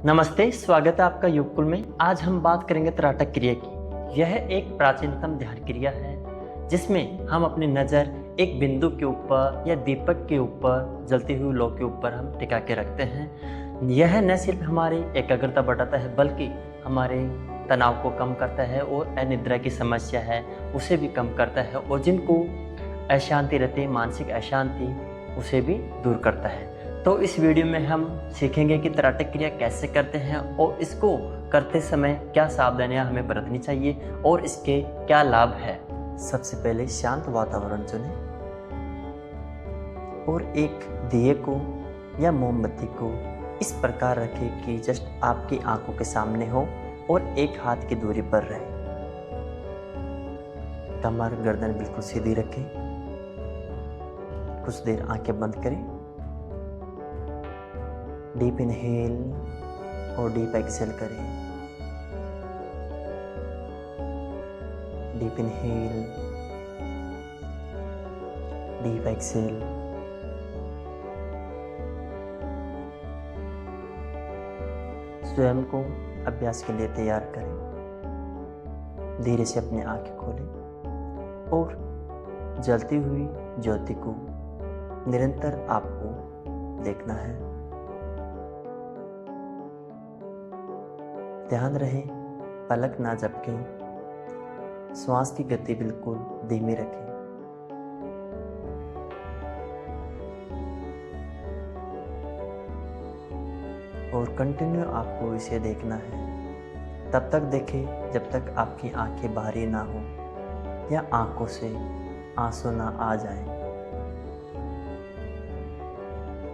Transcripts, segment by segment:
नमस्ते, स्वागत है आपका योगकुल में। आज हम बात करेंगे त्राटक क्रिया की। यह एक प्राचीनतम ध्यान क्रिया है जिसमें हम अपनी नज़र एक बिंदु के ऊपर या दीपक के ऊपर जलती हुई लौ के ऊपर हम टिका के रखते हैं। यह न सिर्फ हमारी एकाग्रता बढ़ाता है बल्कि हमारे तनाव को कम करता है और अनिद्रा की समस्या है उसे भी कम करता है, और जिनको अशांति रहती है, मानसिक अशांति, उसे भी दूर करता है। तो इस वीडियो में हम सीखेंगे कि त्राटक क्रिया कैसे करते हैं और इसको करते समय क्या सावधानियां हमें बरतनी चाहिए और इसके क्या लाभ है। सबसे पहले शांत वातावरण चुनें और एक दिए को या मोमबत्ती को इस प्रकार रखें कि जस्ट आपकी आंखों के सामने हो और एक हाथ की दूरी पर रहे। कमर गर्दन बिल्कुल सीधी रखें। कुछ देर आंखें बंद करें। डीप इनहेल और डीप एक्सेल करें। Deep inhale, deep exhale. स्वयं को अभ्यास के लिए तैयार करें। धीरे से अपनी आंखें खोलें और जलती हुई ज्योति को निरंतर आपको देखना है। ध्यान रहे पलक ना झपके। श्वास की गति बिल्कुल धीमी रखें। और कंटिन्यू आपको इसे देखना है। तब तक देखें जब तक आपकी आंखें बाहरी ना हो या आंखों से आंसू ना आ जाएं।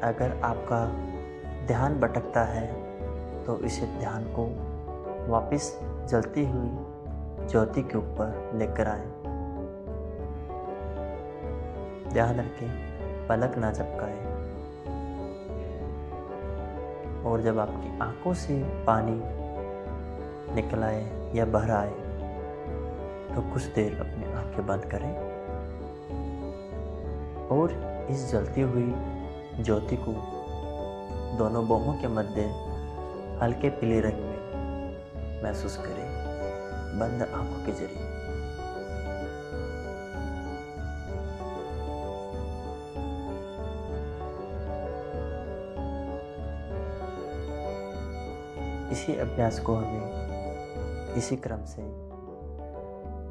अगर आपका ध्यान भटकता है तो इसे ध्यान को वापस जलती हुई ज्योति के ऊपर लेकर आएं। ध्यान रखें पलक ना झपकाएं। और जब आपकी आंखों से पानी निकल आए या बाहर आए तो कुछ देर अपनी आंखें बंद करें और इस जलती हुई ज्योति को दोनों बाहों के मध्य हल्के पीले रंग में महसूस करें, बंद आंखों के जरिए। इसी अभ्यास को हमें इसी क्रम से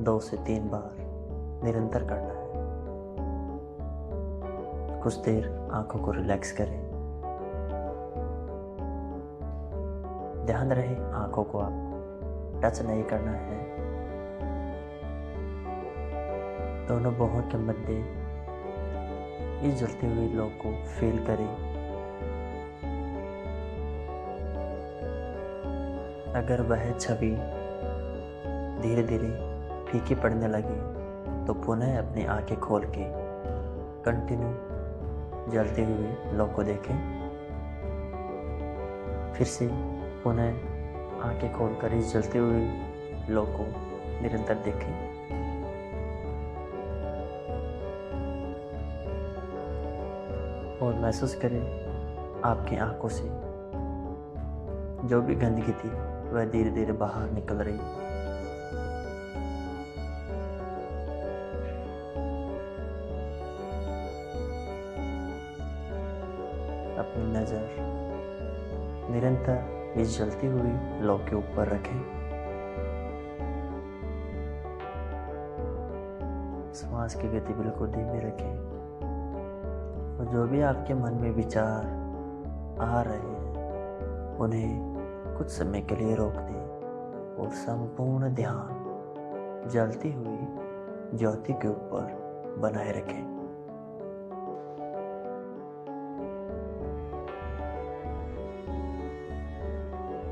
2 से 3 बार निरंतर करना है। कुछ देर आंखों को रिलैक्स करें। ध्यान रहे आंखों को आपको टच नहीं करना है। दोनों बाहों के मध्य इस जलती हुई लौ को फील करें। अगर वह छवि धीरे धीरे फीकी पड़ने लगे तो पुनः अपनी आंखें खोल के कंटिन्यू जलती हुई लौ को देखें। फिर से पुनः आंखें खोलकर इस जलती हुई लौ को निरंतर देखें। और महसूस करें आपकी आंखों से जो भी गंदगी थी वह धीरे धीरे बाहर निकल रही। अपनी नज़र निरंतर इस जलती हुई लौ के ऊपर रखें। श्वास की गति बिल्कुल धीमी रखें। और जो भी आपके मन में विचार आ रहे हैं उन्हें कुछ समय के लिए रोक दें और संपूर्ण ध्यान जलती हुई ज्योति के ऊपर बनाए रखें।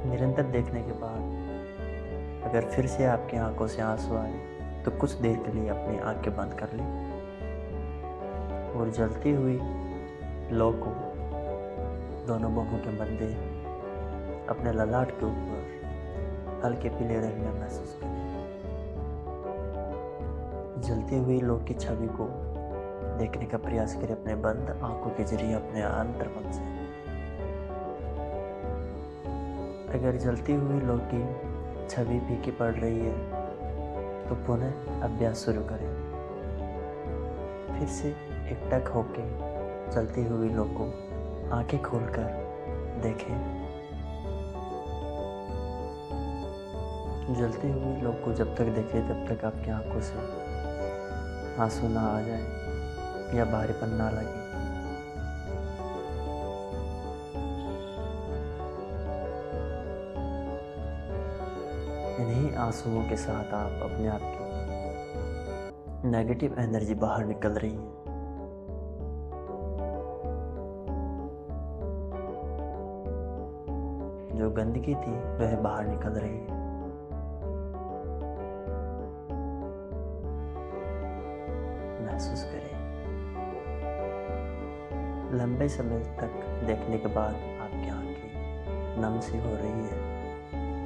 निरंतर देखने के बाद अगर फिर से आपकी आंखों से आंसू आए तो कुछ देर के लिए अपनी आंखें बंद कर लें और जलती हुई लौ को दोनों बाहों के मध्य अपने ललाट के ऊपर हल्के पीले रंग में महसूस करें। जलती हुई लौ की छवि को देखने का प्रयास करें अपने बंद आंखों के जरिए, अपने अंतर्मन से। अगर जलती हुई लौ की छवि फीकी पड़ रही है तो पुनः अभ्यास शुरू करें। फिर से एकटक होके जलती हुई लौ को आंखें खोलकर देखें। जलती हुई लौ को जब तक देखें तब तक आपकी आंखों से आंसू ना आ जाए या भारीपन ना लगे। इन्हीं आंसुओं के साथ आप अपने आप की नेगेटिव एनर्जी बाहर निकल रही है। जो गंदगी थी वह बाहर निकल रही है। महसूस करें। लंबे समय तक देखने के बाद आपकी आंखें नम सी हो रही है,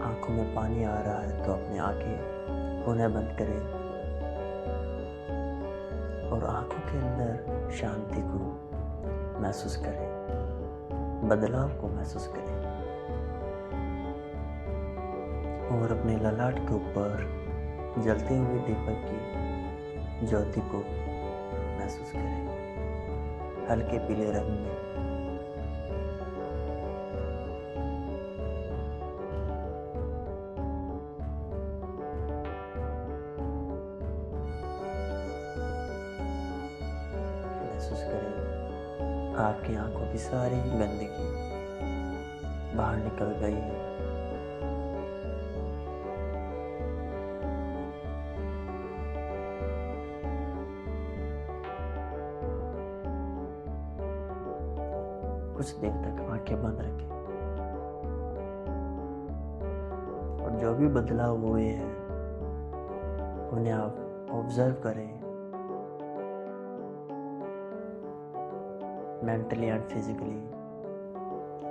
आंखों में पानी आ रहा है, तो अपनी आंखें पुनः बंद करें और आंखों के अंदर शांति को महसूस करें, बदलाव को महसूस करें और अपने ललाट के ऊपर जलते हुए दीपक की ज्योति को महसूस करें हल्के पीले रंग में। महसूस करें आपकी आंखों की सारी गंदगी बाहर निकल गई है। कुछ देर तक आंखें बंद रखें और जो भी बदलाव हुए हैं उन्हें आप ऑब्जर्व करें, मेंटली एंड फिजिकली।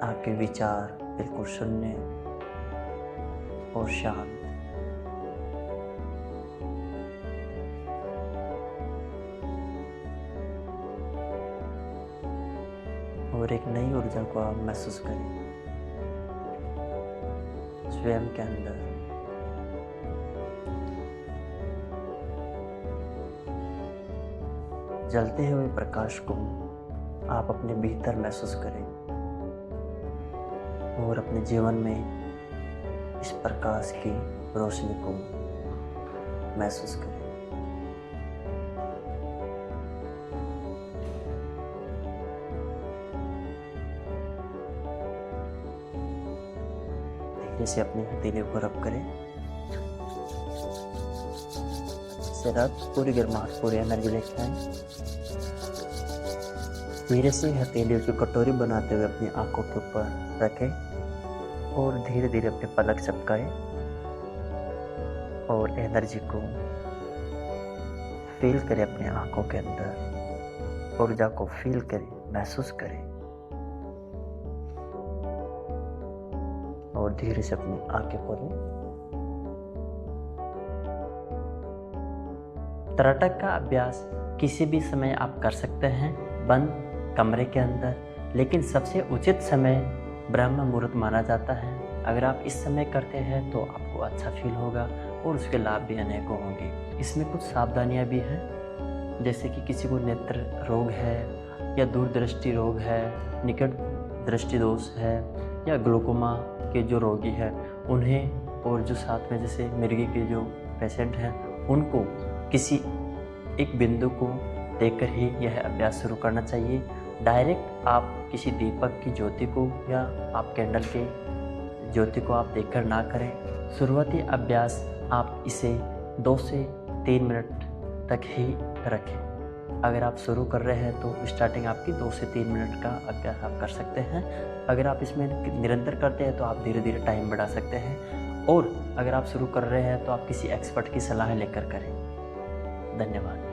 आपके विचार बिल्कुल शून्य और शांत। और एक नई ऊर्जा को आप महसूस करें स्वयं के अंदर। जलते हुए प्रकाश को आप अपने भीतर महसूस करें और अपने जीवन में इस प्रकाश की रोशनी को महसूस करें। जैसे अपनी हथेली को रब करें, से रब पूरी गर्माहट पूरी एनर्जी लेके आए। धीरे से हथेलियों की कटोरी बनाते हुए अपनी आंखों के ऊपर रखें और धीरे धीरे अपने पलक झपकाएं और एनर्जी को फील करें अपने आंखों के अंदर। ऊर्जा को फील करें, महसूस करें और धीरे से अपनी आंखें खोलें। त्राटक का अभ्यास किसी भी समय आप कर सकते हैं बंद कमरे के अंदर, लेकिन सबसे उचित समय ब्रह्म मुहूर्त माना जाता है। अगर आप इस समय करते हैं तो आपको अच्छा फील होगा और उसके लाभ भी अनेकों होंगे। इसमें कुछ सावधानियां भी हैं, जैसे कि किसी को नेत्र रोग है या दूरदृष्टि रोग है, निकट दृष्टि दोष है या ग्लूकोमा के जो रोगी हैं उन्हें, और जो साथ में जैसे मिर्गी के जो पेशेंट हैं उनको किसी एक बिंदु को देखकर ही यह अभ्यास शुरू करना चाहिए। डायरेक्ट आप किसी दीपक की ज्योति को या आप कैंडल के ज्योति को आप देखकर ना करें। शुरुआती अभ्यास आप इसे 2 से 3 मिनट तक ही रखें। अगर आप शुरू कर रहे हैं तो स्टार्टिंग आपकी 2 से 3 मिनट का अभ्यास आप कर सकते हैं। अगर आप इसमें निरंतर करते हैं तो आप धीरे धीरे टाइम बढ़ा सकते हैं, और अगर आप शुरू कर रहे हैं तो आप किसी एक्सपर्ट की सलाह लेकर करें। धन्यवाद।